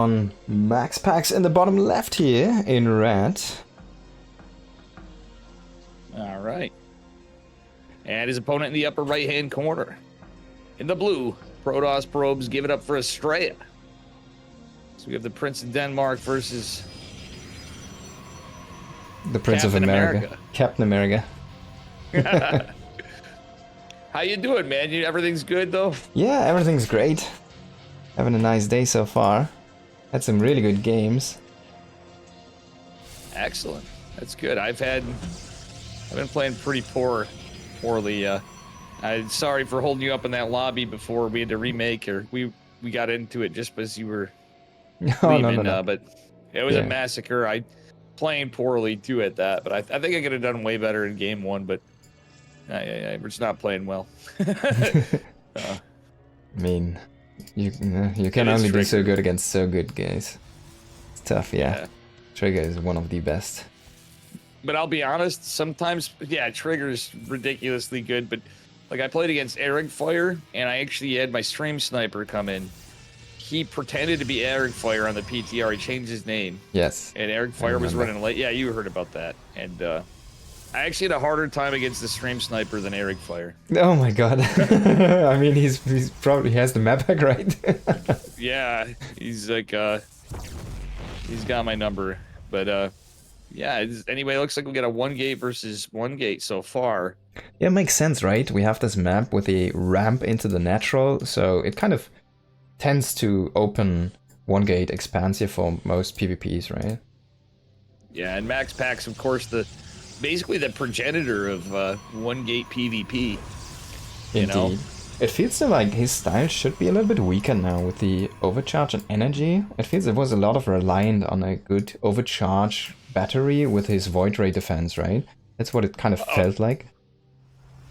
On MaxPax in the bottom left here in red. All right. And his opponent in the upper right-hand corner. In the blue, Protoss probes give it up for Astrea. So we have the Prince of Denmark versus The Prince Captain of America. Captain America. How you doing, man? Everything's good, though? Yeah, everything's great. Having a nice day so far. Had some really good games. Excellent. That's good. I've been playing pretty poorly. I'm sorry for holding you up in that lobby before we had to remake, or we got into it just as you were leaving. No. But it was a massacre. I playing poorly too at that, but I think I could have done way better in game one. But we're just not playing well. I mean, you can only do so good against so good guys. It's tough, yeah. Trigger is one of the best. But I'll be honest, sometimes, Trigger's ridiculously good, but like I played against Eric Fire, and I actually had my stream sniper come in. He pretended to be Eric Fire on the PTR. He changed his name. Yes. And Eric Fire was running late. Yeah, you heard about that. And I actually had a harder time against the stream sniper than Eric Fire. Oh my god. I mean, he's probably has the map hack, right? Yeah, he's like, he's got my number. But yeah, anyway, it looks like we got a 1 gate versus 1 gate so far. Yeah, it makes sense, right? We have this map with a ramp into the natural, so it kind of tends to open 1 gate expansive for most PvPs, right? Yeah, and MaxPax, of course, basically the progenitor of 1 gate PvP. You know? It feels like his style should be a little bit weaker now with the overcharge and energy. It feels it was a lot of reliant on a good overcharge battery with his void ray defense, right? That's what it kind of felt like.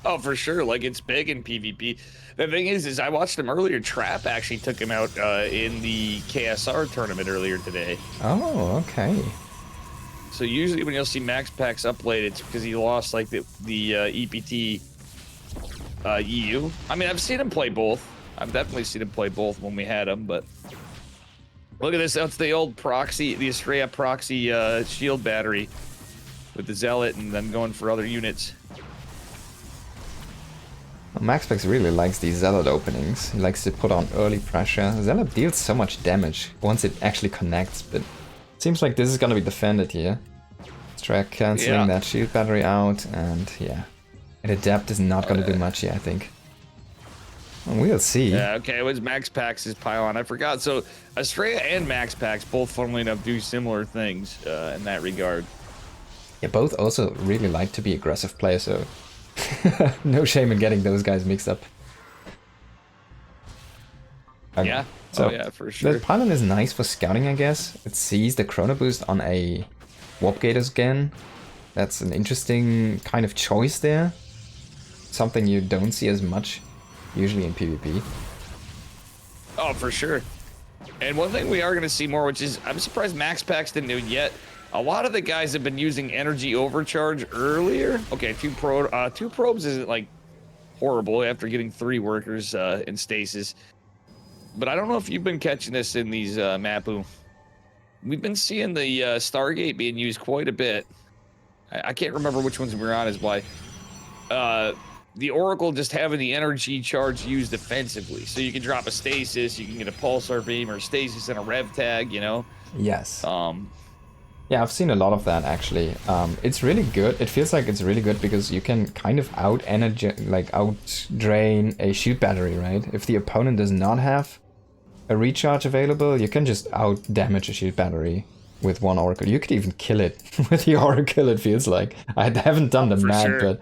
Oh, for sure. Like, it's big in PvP. The thing is I watched him earlier. Trap actually took him out in the KSR tournament earlier today. Oh, okay. So usually when you'll see MaxPax up late, it's because he lost, like, the EPT EU. I mean, I've seen him play both. I've definitely seen him play both when we had him, but look at this. That's the old proxy, the Astrea proxy shield battery with the Zealot and then going for other units. Well, MaxPax really likes these Zealot openings. He likes to put on early pressure. Zealot deals so much damage once it actually connects, but it seems like this is gonna be defended here. Astrea cancelling that shield battery out, and yeah. And Adept is not gonna do much here, I think. We'll see. Yeah, okay, it was MaxPax's pylon. I forgot. So Astrea and MaxPax both, funnily enough, do similar things in that regard. Yeah, both also really like to be aggressive players, so no shame in getting those guys mixed up. Yeah, so yeah, for sure. The pylon is nice for scouting, I guess. It sees the chrono boost on a warp gate again. That's an interesting kind of choice there. Something you don't see as much usually in PvP. Oh, for sure. And one thing we are going to see more, which is, I'm surprised MaxPax didn't do it yet. A lot of the guys have been using energy overcharge earlier. Okay, two probes isn't like horrible after getting 3 workers in stasis. But I don't know if you've been catching this in these Mapu. We've been seeing the Stargate being used quite a bit. I can't remember which ones we were on as why. The Oracle just having the energy charge used defensively. So you can drop a stasis, you can get a pulsar beam or stasis and a rev tag, you know? Yes. Yeah, I've seen a lot of that actually. It's really good. It feels like it's really good because you can kind of out drain a shield battery, right? If the opponent does not have a recharge available, you can just out damage a shield battery with 1 Oracle. You could even kill it with the Oracle, it feels like. I haven't done the math, but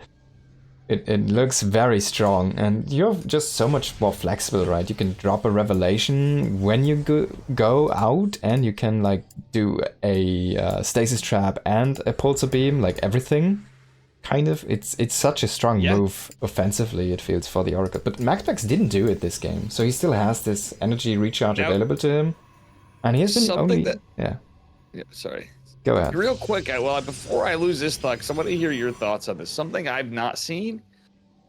it looks very strong. And you're just so much more flexible, right? You can drop a revelation when you go out, and you can like do a stasis trap and a pulsar beam, like everything. Kind of. It's such a strong move offensively, it feels, for the Oracle. But MaxPax didn't do it this game, so he still has this energy recharge available to him. And he has been Yeah, sorry. Go ahead. Real quick, before I lose this thought, 'cause I want to hear your thoughts on this. Something I've not seen,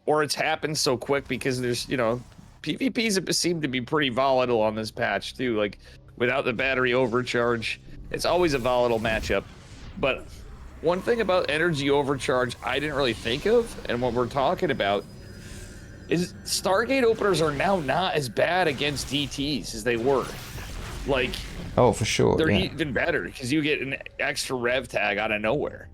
or it's happened so quick because there's, PvPs seem to be pretty volatile on this patch too. Like, without the battery overcharge. It's always a volatile matchup. But one thing about energy overcharge I didn't really think of, and what we're talking about, is Stargate openers are now not as bad against DTs as they were. Like, oh, for sure. They're yeah. even better because you get an extra rev tag out of nowhere.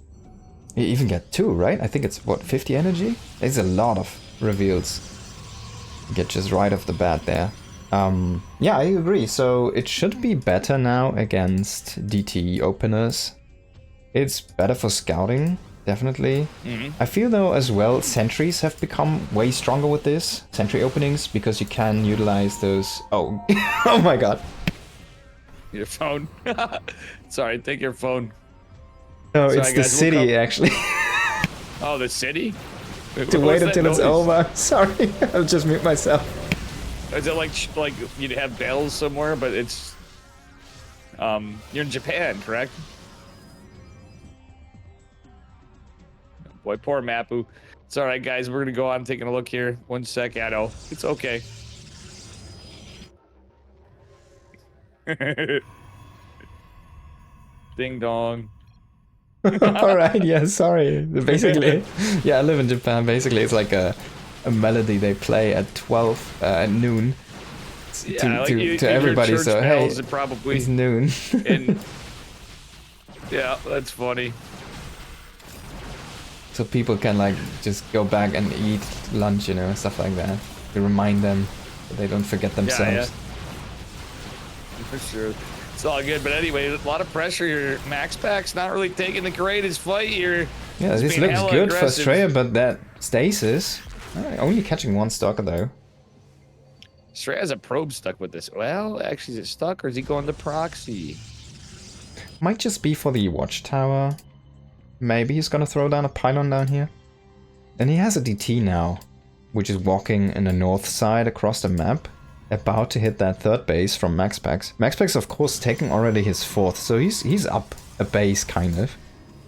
You even get 2, right? I think it's, what, 50 energy? There's a lot of reveals. You get just right off the bat there. Yeah, I agree. So it should be better now against DT openers. It's better for scouting, definitely. I feel though as well, sentries have become way stronger with this. Sentry openings, because you can utilize those... Oh, oh my god. Your phone. Sorry, take your phone. No, sorry, it's the guys, city, actually. Oh, the city? To wait until it's over. Sorry, I'll just mute myself. Is it like you'd have bells somewhere, but it's... you're in Japan, correct? Boy, poor Mapu. It's alright, guys. We're gonna go on taking a look here. 1 sec, I know. It's okay. Ding dong. Alright, yeah, sorry. Basically, yeah, I live in Japan. Basically, it's like a melody they play at 12 at noon to everybody. So, hey, it's noon. And, yeah, that's funny. So people can like just go back and eat lunch, you know, stuff like that. To remind them that they don't forget themselves. Yeah. For sure. It's all good, but anyway, a lot of pressure here. MaxPax not really taking the greatest fight here. Yeah, this looks good for Astrea, but that stasis... only catching 1 stalker though. Astrea has a probe stuck with this. Well, actually, is it stuck or is he going to proxy? Might just be for the watchtower. Maybe he's gonna throw down a pylon down here. And he has a DT now, which is walking in the north side across the map, about to hit that 3rd base from MaxPax. MaxPax, of course, taking already his 4th, so he's up a base, kind of.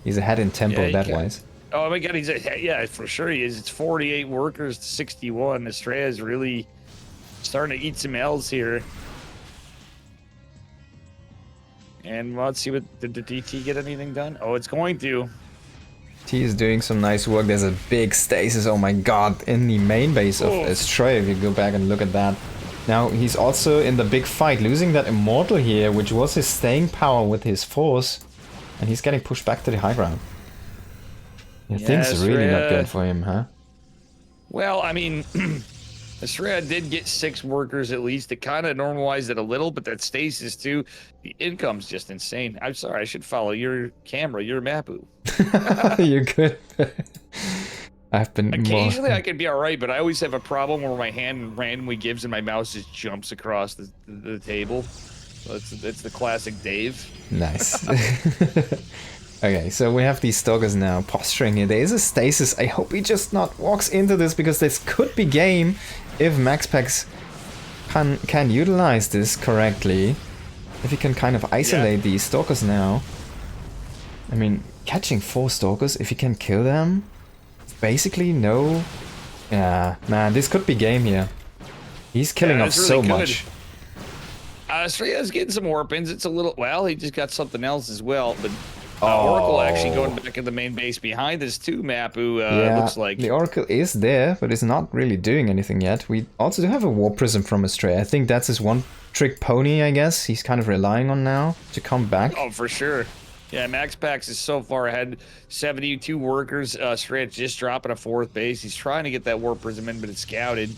He's ahead in tempo that-wise. Oh my god, yeah, for sure he is. It's 48 workers to 61. Astrea is really starting to eat some L's here. And let's see, did the DT get anything done? Oh, it's going to. T is doing some nice work. There's a big stasis, oh my god, in the main base of Astrea, if you go back and look at that. Now, he's also in the big fight, losing that Immortal here, which was his staying power with his force. And he's getting pushed back to the high ground. Yeah, things are really not good for him, huh? Well, I mean, Astrea did get 6 workers at least. It kind of normalized it a little, but that stasis too, the income's just insane. I'm sorry, I should follow your camera, your Mapu. You're good. I've been occasionally I can be all right, but I always have a problem where my hand randomly gives and my mouse just jumps across the table. So it's the classic Dave. Nice. Okay, so we have these stalkers now posturing here. There is a stasis. I hope he just not walks into this, because this could be game if MaxPax can utilize this correctly. If he can kind of isolate these stalkers now. I mean, catching 4 stalkers, if he can kill them, basically no. Yeah, man, this could be game here. He's killing off so much. Astrea's getting some warp-ins. It's a little... Well, he just got something else as well, but... Oracle actually going back in the main base behind this too, Mapu, looks like. The Oracle is there, but it's not really doing anything yet. We also do have a Warp Prism from Astrea. I think that's his one-trick pony, I guess. He's kind of relying on now to come back. Oh, for sure. Yeah, MaxPax is so far ahead. 72 workers. Astrea just dropping a 4th base. He's trying to get that Warp Prism in, but it's scouted.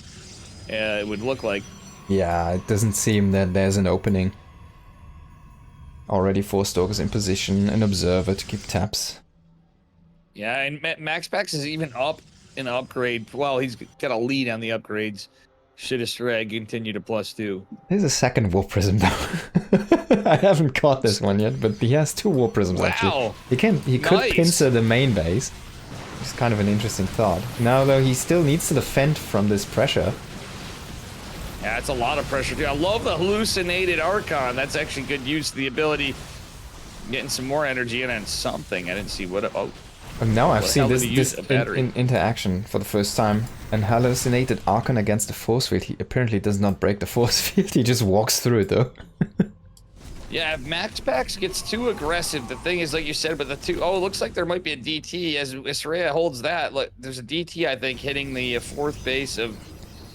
It would look like. Yeah, it doesn't seem that there's an opening. Already 4 stalkers in position, an observer to keep tabs. Yeah, and MaxPax is even up in upgrade. Well, he's got a lead on the upgrades. Should Astrea continue to +2. There's a 2nd Warp Prism though. I haven't caught this one yet, but he has 2 Warp Prisms actually. He could pincer the main base. It's kind of an interesting thought. Now though, he still needs to defend from this pressure. Yeah, it's a lot of pressure too. I love the hallucinated Archon. That's actually good use of the ability. Getting some more energy in on something. I didn't see what... Oh. And now I've seen this in interaction for the first time. An hallucinated Archon against a force field. He apparently does not break the force field. He just walks through it though. Yeah, if MaxPax gets too aggressive, the thing is, like you said, but the two, oh, it looks like there might be a DT as Astrea holds that. Look, there's a DT, I think, hitting the fifth base of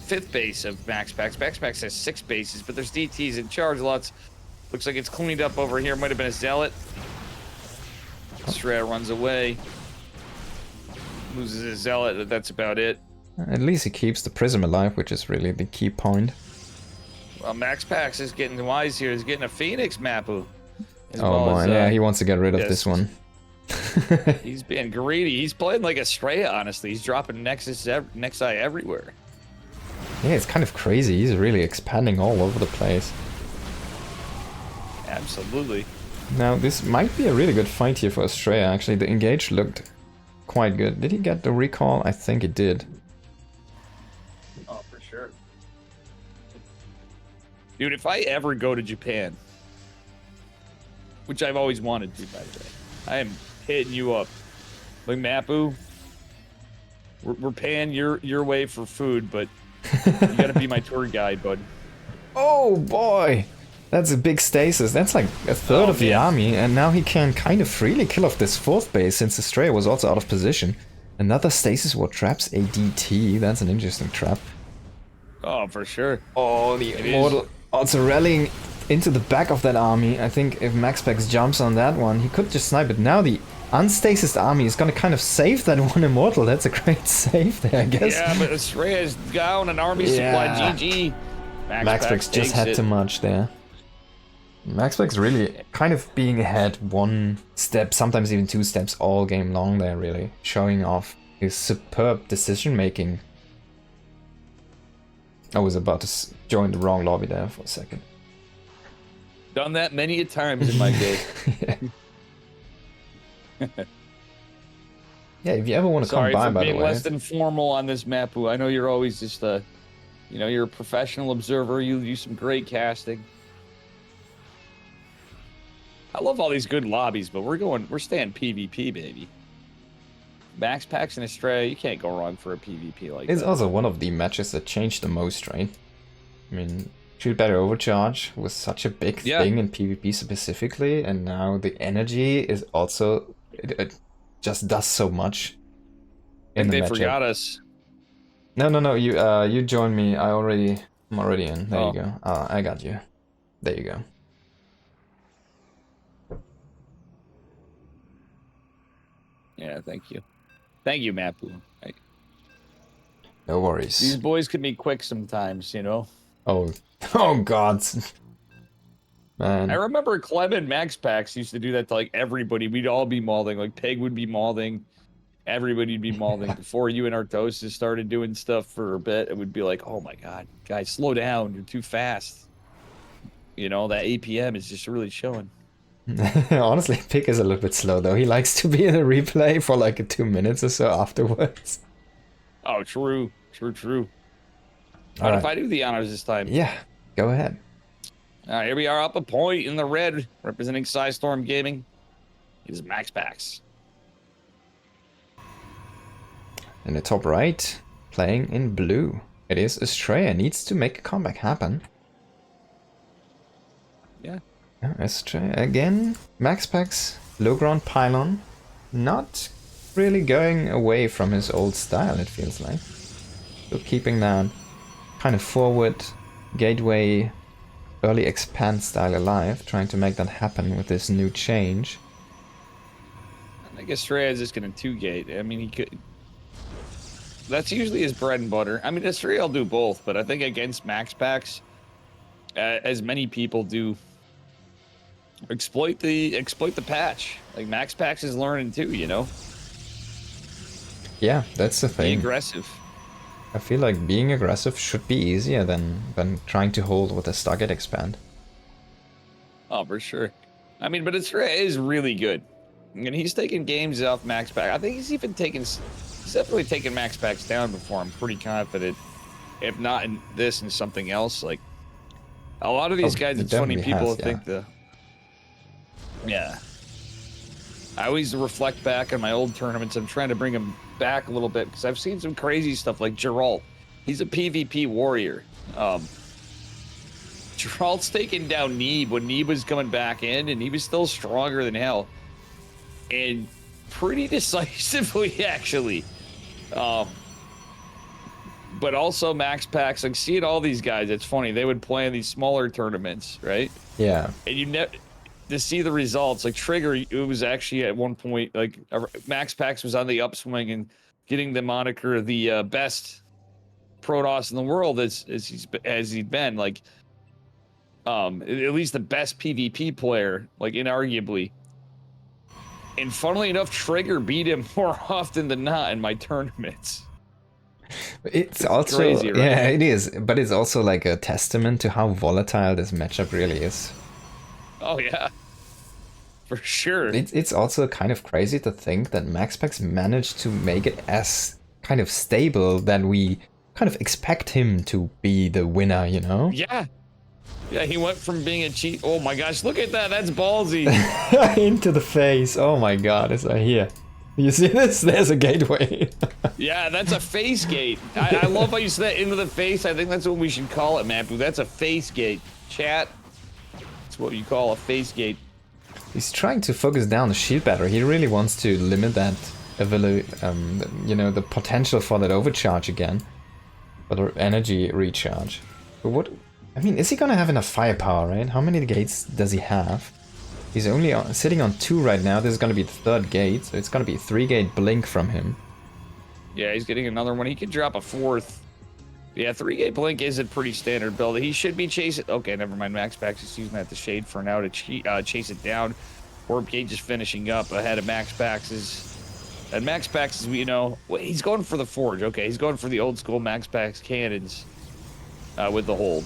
MaxPax. MaxPax has 6 bases, but there's DTs in charge lots. Looks like it's cleaned up over here. Might have been a zealot. Astrea runs away. Loses his zealot, that's about it. At least he keeps the prism alive, which is really the key point. Well, MaxPax is getting wise here. He's getting a Phoenix Mapu. Oh boy, yeah, he wants to get rid of this one. He's being greedy. He's playing like Astrea, honestly. He's dropping Nexi everywhere. Yeah, it's kind of crazy. He's really expanding all over the place. Absolutely. Now, this might be a really good fight here for Astrea, actually. The engage looked quite good. Did he get the recall? I think he did. Oh, for sure. Dude, if I ever go to Japan, which I've always wanted to, by the way, I am hitting you up. Like, Mapu, we're paying your way for food, but you gotta be my tour guide, bud. Oh boy! That's a big stasis. That's like a third of the army, and now he can kind of freely kill off this 4th base since Astrea was also out of position. Another stasis what traps a DT. That's an interesting trap. Oh, for sure. Oh, the Immortal also rallying into the back of that army. I think if MaxPax jumps on that one, he could just snipe it. Now the unstasis army is gonna kind of save that one Immortal. That's a great save there, I guess. Yeah, but Astrea is down, an army supply. GG. MaxPax just had too much there. MaxPax really kind of being ahead 1 step, sometimes even 2 steps all game long there, really. Showing off his superb decision making. I was about to join the wrong lobby there for a second. Done that many a times in my day. Yeah, if you ever want to come by the way. Sorry for being less than formal on this Mapu. I know you're always just you know, you're a professional observer. You do some great casting. I love all these good lobbies, but we're staying PvP, baby. MaxPax and Astrea, you can't go wrong for a PvP like that. It's also one of the matches that changed the most, right? I mean, Shoot Better Overcharge was such a big thing in PvP specifically, and now the energy is also... It just does so much in the matchup. They forgot us. No, you joined me. I'm already in. There you go. I got you. There you go. Yeah, thank you. Thank you, Mapu. No worries. These boys can be quick sometimes, you know? Oh God. Man. I remember Clem and MaxPax used to do that to, like, everybody. We'd all be mauling. Like, Peg would be mauling. Everybody'd be mauling. Before you and Artosis started doing stuff for a bit, it would be like, oh my God, guys, slow down. You're too fast. You know, that APM is just really showing. Honestly, Pick is a little bit slow though. He likes to be in a replay for like 2 minutes or so afterwards. Oh, true. What if I do the honors this time? Yeah, go ahead. All right, here we are up a point in the red, representing Storm Gaming. It is MaxPax. In the top right, playing in blue, it is Astrea. Needs to make a comeback happen. Yeah. Astrea again. MaxPax, low ground pylon. Not really going away from his old style, it feels like. Still keeping that kind of forward gateway, early expand style alive, trying to make that happen with this new change. I think Astrea is just going to 2-gate. I mean, he could... That's usually his bread and butter. I mean, Astrea will do both, but I think against MaxPax, as many people do, exploit the patch. Like, MaxPax is learning too, you know? Yeah, that's the thing. Be aggressive. I feel like being aggressive should be easier than trying to hold with a Stargate expand. Oh, for sure. I mean, but Astrea is really good. And he's taking games off MaxPax. I think he's definitely taken MaxPax down before. I'm pretty confident. If not in this and something else, like a lot of these guys, it's funny people think Yeah. I always reflect back on my old tournaments. I'm trying to bring them back a little bit because I've seen some crazy stuff like Geralt. He's a PvP warrior. Geralt's taking down Neeb when Neeb was coming back in, and he was still stronger than hell. And pretty decisively, actually. But also MaxPax, like seeing all these guys, it's funny. They would play in these smaller tournaments, right? Yeah. And you never to see the results. Like Trigger, it was actually at one point like MaxPax was on the upswing and getting the moniker the best Protoss in the world as he'd been. Like, at least the best PvP player, like inarguably. And funnily enough, Trigger beat him more often than not in my tournaments. It's also crazy, right? Yeah, it is, but it's also like a testament to how volatile this matchup really is. Oh yeah, for sure. It's also kind of crazy to think that MaxPax managed to make it as kind of stable that we kind of expect him to be the winner, you know? Yeah. Yeah, he went from being a cheat. Oh my gosh, look at that. That's ballsy. Into the face. Oh my god, it's here. You see this? There's a gateway. Yeah, that's a face gate. I love how you said that, into the face. I think that's what we should call it, Mapu. That's a face gate. Chat. That's what you call a face gate. He's trying to focus down the shield battery. He really wants to limit that, you know, the potential for that overcharge again. For the energy recharge. But what... I mean, is he gonna have enough firepower, right? How many gates does he have? He's only sitting on 2 right now. This is gonna be the 3rd gate, so it's gonna be a 3-gate blink from him. Yeah, he's getting another one. He could drop a 4th. Yeah, 3-gate blink is a pretty standard build. He should be chasing... Okay, never mind. MaxPax is using that to shade for now to chase it down. Orb gate just finishing up ahead of MaxPax's. And MaxPax is, you know... Wait, he's going for the Forge. Okay, he's going for the old school MaxPax cannons with the hold.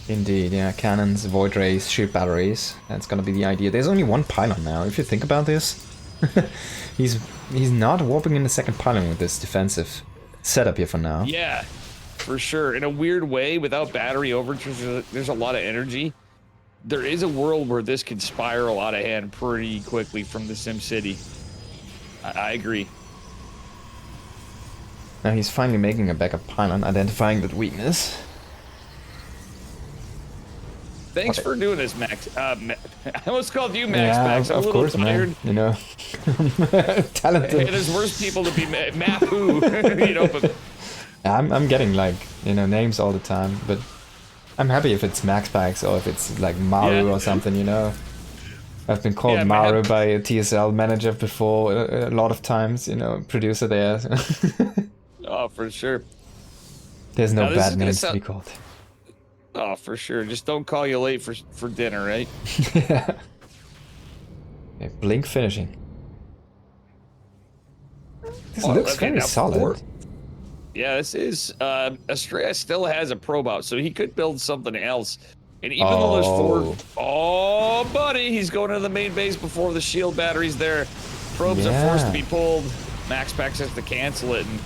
Indeed, yeah. Cannons, void rays, shield batteries. That's gonna be the idea. There's only 1 pylon now, if you think about this. He's not warping in the 2nd pylon with this defensive setup here for now. Yeah, for sure. In a weird way, without battery overcharge, there's a lot of energy. There is a world where this could spiral out of hand pretty quickly from the Sim City. I agree. Now he's finally making a backup pylon, identifying that weakness. Thanks for doing this, Max. I almost called you MaxPax. Yeah, I'm of course, tired. man. You know, talented. Hey, there's worse people to be Mapu. You know, but I'm getting like, you know, names all the time, but I'm happy if it's MaxPax or if it's like Maru or something, you know. I've been called Maru by a TSL manager before a lot of times, you know, producer there. Oh, for sure. There's no bad names to be called. Oh, for sure. Just don't call you late for dinner, right? Yeah. Okay, blink finishing. This looks very solid. Yeah, this is... Astrea still has a probe out, so he could build something else. And even though there's 4... Oh, buddy! He's going to the main base before the shield battery's there. Probes are forced to be pulled. MaxPax has to cancel it, and...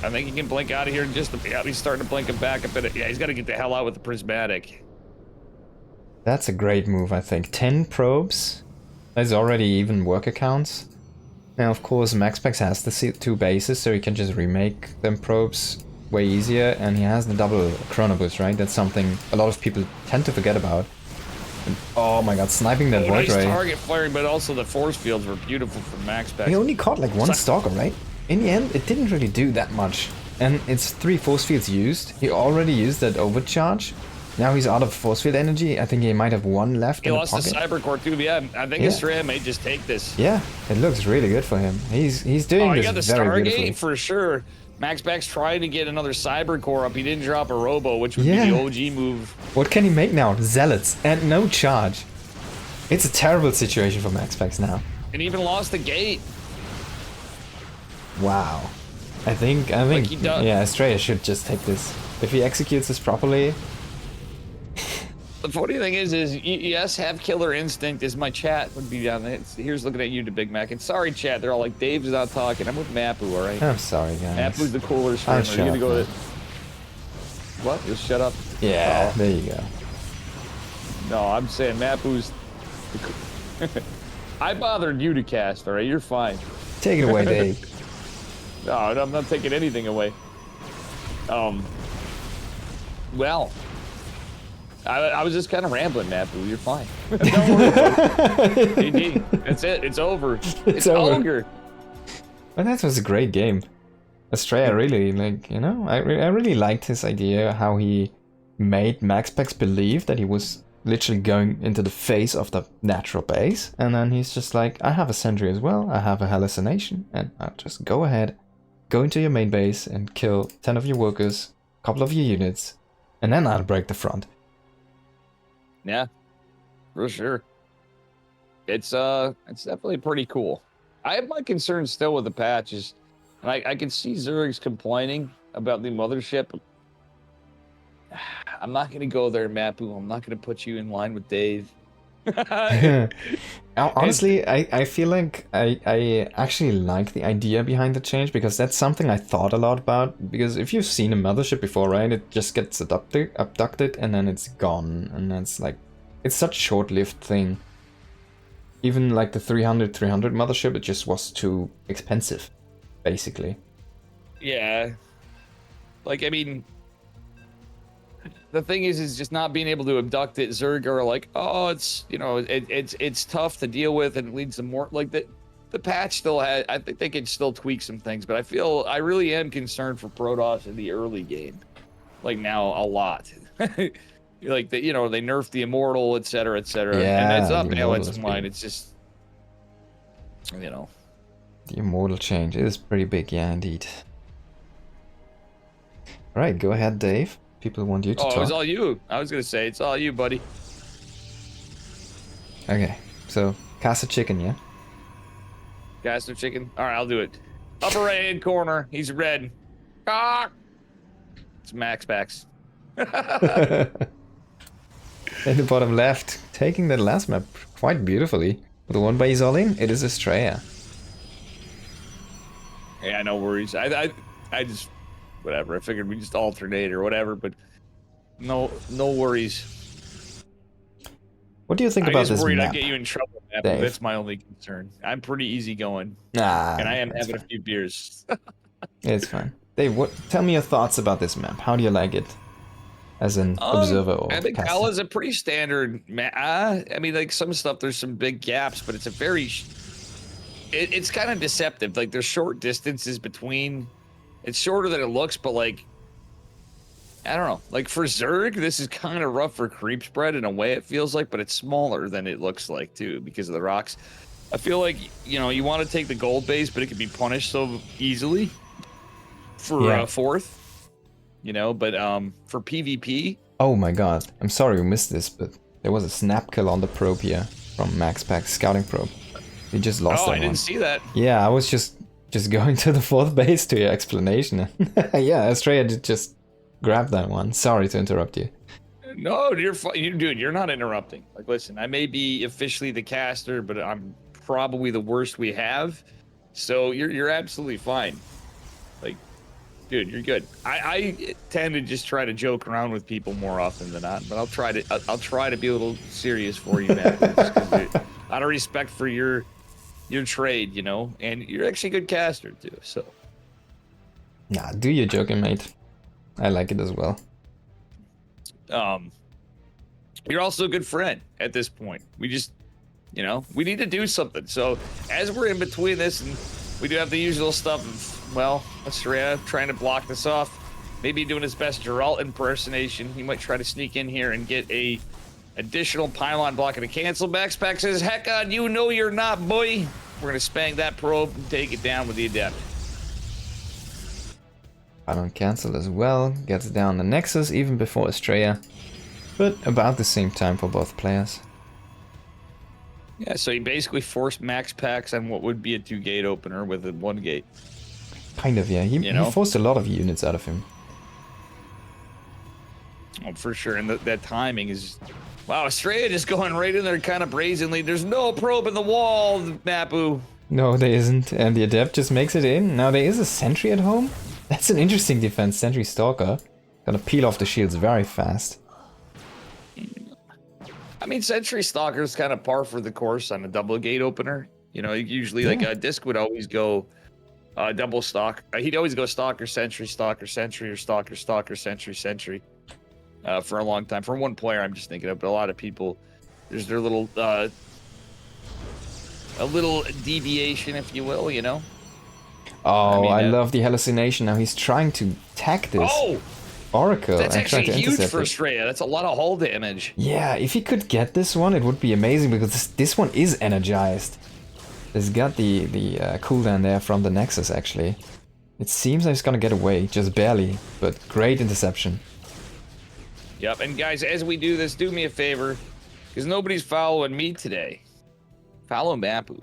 I think he can blink out of here in just a... Yeah, he's starting to blink him back a bit. Yeah, he's got to get the hell out with the prismatic. That's a great move, I think. 10 probes. There's already even worker counts. Now, of course, MaxPax has the 2 bases, so he can just remake them probes way easier, and he has the double chronoboost, right? That's something a lot of people tend to forget about. And, oh my god, sniping that void ray. Nice target flaring, but also the force fields were beautiful from MaxPax. He only caught like 1 stalker, right? In the end, it didn't really do that much. And it's 3 force fields used. He already used that overcharge. Now he's out of force field energy. I think he might have 1 left in the pocket. He lost the cyber core too. Yeah, I think Astrea may just take this. Yeah, it looks really good for him. He's doing this very beautifully. Oh, he got the Stargate for sure. MaxPax trying to get another cyber core up. He didn't drop a robo, which would be the OG move. What can he make now? Zealots and no charge. It's a terrible situation for MaxPax now. And even lost the gate. Wow. I think yeah, Astrea should just take this. If he executes this properly. The funny thing is yes, have killer instinct is my chat would be down there. Here's looking at you to Big Mac. And sorry, chat, they're all like, Dave's not talking. I'm with Mapu, all right? I'm sorry, guys. Mapu's the cooler streamer. You're gonna go with... What? Just shut up? Yeah, there you go. No, I'm saying Mapu's... I bothered you to cast, all right? You're fine. Take it away, Dave. No, I'm not taking anything away. Well, I was just kind of rambling, Mapu. You're fine. Don't worry about it. GG. That's it. It's over. It's over. ogre. But that was a great game. Astrea really, like, you know, I really liked his idea, how he made MaxPax believe that he was literally going into the face of the natural base, and then he's just like, I have a sentry as well, I have a hallucination, and I'll just go ahead, go into your main base and kill 10 of your workers, a couple of your units, and then I'll break the front. Yeah, for sure. It's definitely pretty cool. I have my concerns still with the patches. I can see Zerg's complaining about the mothership. I'm not going to go there, Mapu. I'm not going to put you in line with Dave. Honestly, I feel like I actually like the idea behind the change, because that's something I thought a lot about. Because if you've seen a mothership before, right, it just gets abducted and then it's gone. And that's like, it's such a short-lived thing. Even like the 300 mothership, it just was too expensive, basically. Yeah. Like, I mean, the thing is just not being able to abduct it. Zerg are like, oh, it's, you know, it's tough to deal with, and it leads to more, like, the patch still had, I think they could still tweak some things, but I really am concerned for Protoss in the early game. Like, now, a lot. Like, you know, they nerfed the Immortal, etc., etc. Yeah, and it's up the now, Immortal it's is mine. big. It's just, you know. The Immortal change is pretty big, yeah, indeed. Alright, go ahead, Dave. People want you to talk. Oh, it was all you. I was going to say, it's all you, buddy. Okay, so, cast a chicken, yeah? Cast of chicken? All right, I'll do it. Upper right-hand corner. He's red. Ah! It's MaxPax. In the bottom left, taking the last map quite beautifully. The one by Zolin, it is Astrea. Yeah, no worries. I just, whatever. I figured we just alternate or whatever, but no worries. What do you think about this worried map? I'd get you in trouble, Matt, Dave? that's my only concern. I'm pretty easygoing, and I am having a few beers. It's fine. Dave, tell me your thoughts about this map. How do you like it? As an observer or I think caster? Kala's a pretty standard map. I mean, like, some stuff, there's some big gaps, but it's a very... It's kind of deceptive. Like, there's short distances between... It's shorter than it looks, but, like... I don't know. Like, for Zerg, this is kind of rough for creep spread in a way, it feels like, but it's smaller than it looks like, too, because of the rocks. I feel like, you know, you want to take the gold base, but it can be punished so easily for fourth. You know, but for PvP... Oh my god, I'm sorry we missed this, but there was a snap kill on the probe here from MaxPax scouting probe. We just lost that one. I didn't see that. Yeah, I was just going to the fourth base to your explanation. Yeah, Astrea did just grab that one. Sorry to interrupt you. No, dude, you're not interrupting. Like, listen, I may be officially the caster, but I'm probably the worst we have. So you're absolutely fine. Like, dude, you're good. I tend to just try to joke around with people more often than not, but I'll try to be a little serious for you, Matt. Out of respect for your trade, you know, and you're actually a good caster too. So, nah, do your joking, mate. I like it as well. You're also a good friend at this point. We just, you know, we need to do something. So, as we're in between this, and we do have the usual stuff of, well, Astrea trying to block this off, maybe doing his best Geralt impersonation. He might try to sneak in here and get a additional pylon blocking a cancel. MaxPax says, heck on you, no you're not, boy. We're gonna spang that probe and take it down with the adept. Pylon cancel as well, gets down the Nexus even before Astrea, but about the same time for both players. Yeah, so he basically forced MaxPax on what would be a 2-gate opener with a 1-gate. Kind of, yeah. He forced a lot of units out of him. Oh, for sure, and that timing is... Wow, Astrea just going right in there kind of brazenly. There's no probe in the wall, Mapu. No, there isn't, and the Adept just makes it in. Now, there is a sentry at home. That's an interesting defense, Sentry Stalker. Gonna peel off the shields very fast. I mean, Sentry Stalker's kind of par for the course on a double gate opener. You know, usually like a disc would always go double stock. He'd always go Stalker, Sentry, or Stalker, Sentry. for a long time. For one player, I'm just thinking of, but a lot of people, there's their little, a little deviation, if you will, you know? Oh, I mean, love the hallucination. Now he's trying to tack this Oracle. That's and try actually to huge intercept for it. Astrea. That's a lot of hull damage. Yeah, if he could get this one, it would be amazing because this one is energized. It's got the cooldown there from the Nexus, actually. It seems like he's gonna get away, just barely, but great interception. Yep, and guys, as we do this, do me a favor, because nobody's following me today. Follow Mapu.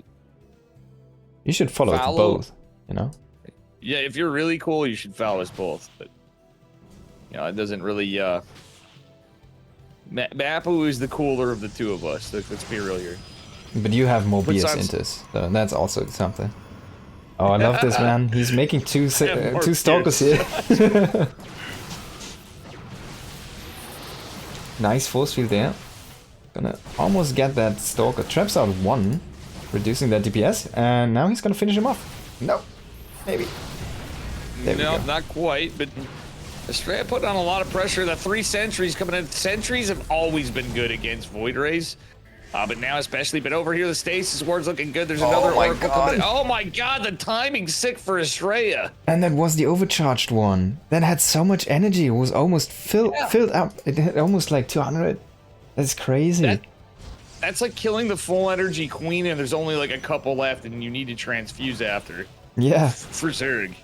You should follow both, you know? Yeah, if you're really cool, you should follow us both, but... You know, it doesn't really, Mapu is the cooler of the two of us, let's be real here. But you have more BS intus, so that's also something. Oh, I love this, man. He's making two stalkers here. Nice force field there. Gonna almost get that stalker. Traps out one, reducing that DPS, and now he's gonna finish him off. No, maybe. No, not quite, but Astrea put on a lot of pressure. The 3 sentries coming in. Sentries have always been good against Void Rays. But now especially, but over here the stasis ward's looking good. There's another Oracle coming in. Oh my god, the timing's sick for Astrea. And that was the overcharged one. That had so much energy. It was almost filled up. It had almost like 200. That's crazy. That's like killing the full energy queen and there's only like a couple left and you need to transfuse after. Yeah. For Zerg.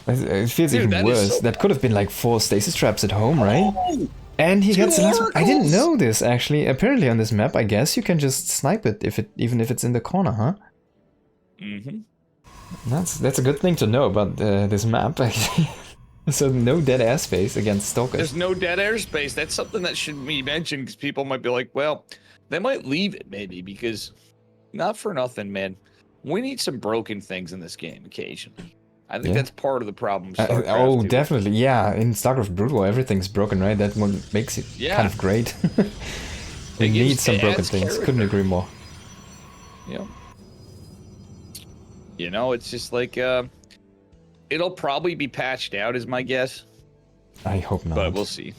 It feels even worse. That could have been like 4 stasis traps at home, right? Oh! And he gets the last one. I didn't Oracles! know this, actually. Apparently on this map, I guess you can just snipe it even if it's in the corner, huh? Mm-hmm. That's a good thing to know about this map, actually. So no dead airspace against stalkers. There's no dead airspace. That's something that should be mentioned because people might be like, well, they might leave it maybe because not for nothing, man. We need some broken things in this game occasionally. I think that's part of the problem. Oh, too. Definitely. Yeah, in StarCraft Brood War, everything's broken, right? That one makes it kind of great. We need some broken things. Character. Couldn't agree more. Yeah. You know, it's just like, it'll probably be patched out, is my guess. I hope not. But we'll see.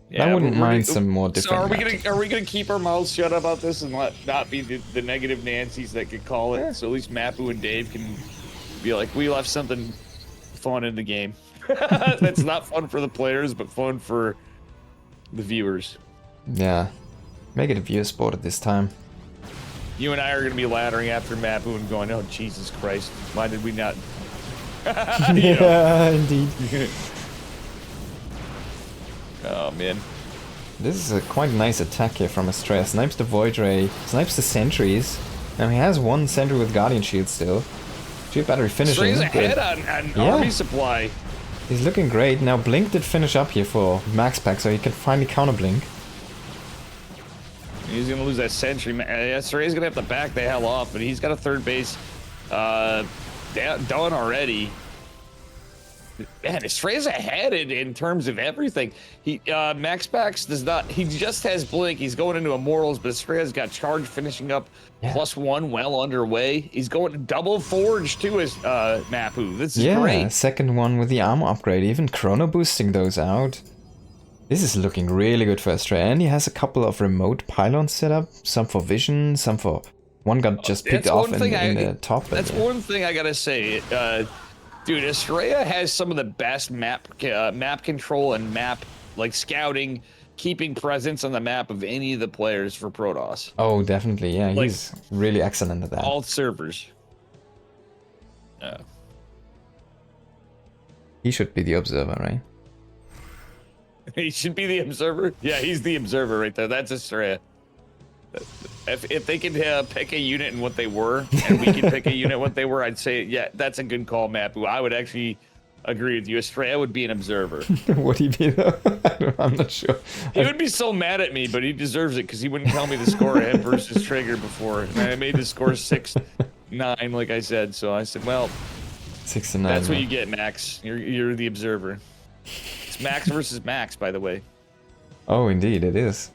Yeah, I wouldn't mind some more different. So are we gonna keep our mouths shut about this and not be the negative Nancys that could call it? Yeah. So at least Mapu and Dave can be like, we left something fun in the game. That's not fun for the players, but fun for the viewers. Yeah, make it a viewer sport at this time. You and I are gonna be laddering after Mapu and going, oh Jesus Christ, why did we not? Yeah, indeed. Oh man. This is a quite nice attack here from Astrea. Snipes the Void Ray, snipes the sentries. Now he has one sentry with Guardian Shield still. Shield battery finishing. He's ahead on army supply. He's looking great. Now Blink did finish up here for MaxPax, so he can finally counter Blink. He's gonna lose that sentry. Astrea's gonna have to back the hell off, but he's got a third base done already. Man, Astrea's ahead in terms of everything. He MaxPax does not. He just has Blink. He's going into Immortals, but Astrea's got Charge finishing up. +1 well underway. He's going to double Forge too as Mapu. This is great. Yeah, second one with the armor upgrade. Even chrono boosting those out. This is looking really good for Astrea. And he has a couple of remote pylons set up. Some for vision, some for... One got just picked off in the top. That's one thing I gotta say. Dude, Astrea has some of the best map control and map scouting, keeping presence on the map of any of the players for Protoss. Oh, definitely, yeah, he's really excellent at that. All servers. He should be the observer, right? He should be the observer? Yeah, he's the observer right there. That's Astrea. If they could pick a unit and what they were, and we could pick a unit what they were, I'd say, yeah, that's a good call, Mapu. I would actually agree with you. Astrea would be an observer. Would he be, though? I'm not sure. He would be so mad at me, but he deserves it because he wouldn't tell me the score of him versus Trigger before. And I made the score 6-9, like I said. So I said, well, 6-9. That's what you get, Max. You're the observer. It's Max versus Max, by the way. Oh, indeed, it is.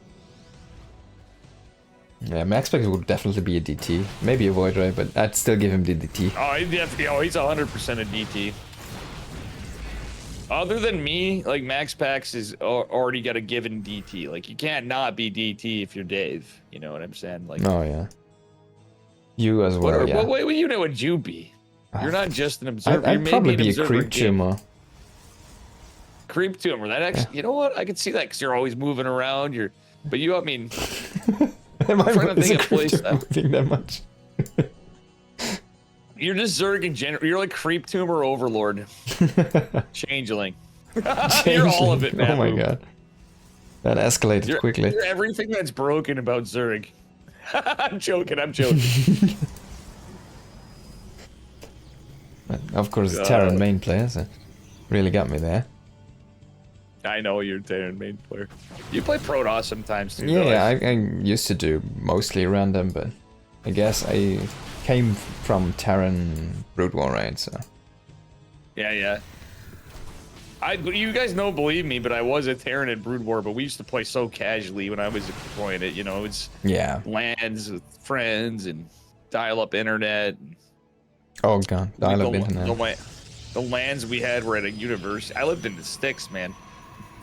Yeah, MaxPax would definitely be a DT. Maybe a Void Ray, but I'd still give him the DT. Oh, he's 100% a DT. Other than me, like MaxPax is already got a given DT. Like you can't not be DT if you're Dave. You know what I'm saying? Like. Oh yeah. You as well, yeah. What way would you be? You're not just an observer. I'd probably be a creep tumor. Creep tumor. That actually, you know what? I could see that because you're always moving around. But you, I mean, Am I trying to think of place moving that much? You're just Zerg in general. You're like creep tumor overlord, changeling. You're all of it, man. Oh my god, that escalated quickly. You're everything that's broken about Zerg. I'm joking. Of course, Terran main player, so really got me there. I know you're Terran main player. You play Protoss sometimes too. Yeah, I used to do mostly random, but I guess I came from Terran Brood War, right? So. Yeah. You guys don't believe me, but I was a Terran in Brood War, but we used to play so casually when I was deploying it. You know, it's LANs with friends and dial-up internet. Oh god, dial-up internet. The LANs we had were at a university. I lived in the sticks, man.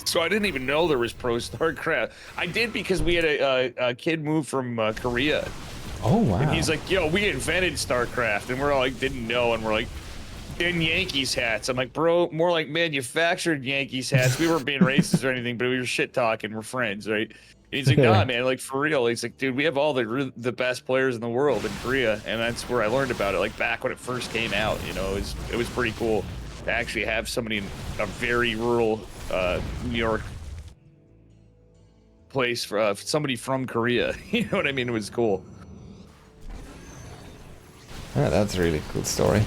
So I didn't even know there was pro StarCraft. I did because we had a kid move from Korea. Oh wow. And he's like, yo, we invented StarCraft, and we're all like, didn't know, and we're like, in Yankees hats. I'm like, bro, more like manufactured Yankees hats. We weren't being racist or anything, but we were shit talking. We're friends, right? And he's like, nah, man, like for real. He's like, dude, we have all the best players in the world in Korea, and that's where I learned about it. Like back when it first came out, you know, it was pretty cool to actually have somebody in a very rural New York place for somebody from Korea. You know what I mean? It was cool. Yeah, that's a really cool story.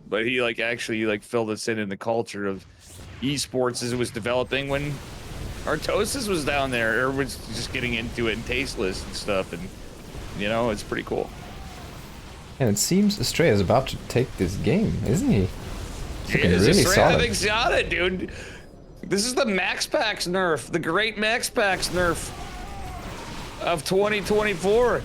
But he actually filled us in the culture of esports as it was developing when Artosis was down there. Everyone's just getting into it and Tasteless and stuff, and you know, it's pretty cool. And it seems Astrea is about to take this game, isn't he? Really solid. I think he's got it, dude. This is the MaxPax nerf, the great MaxPax nerf of 2024.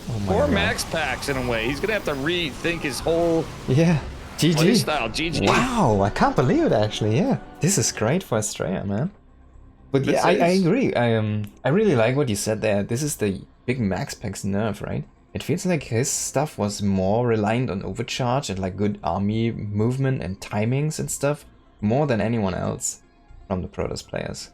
Oh my Poor god. MaxPax in a way. He's gonna have to rethink his whole GG. style. GG. Wow, I can't believe it actually. Yeah, this is great for Astrea, man. But yeah, I agree. I really like what you said there. This is the big MaxPax nerf, right? It feels like his stuff was more reliant on overcharge and like good army movement and timings and stuff more than anyone else from the Protoss players.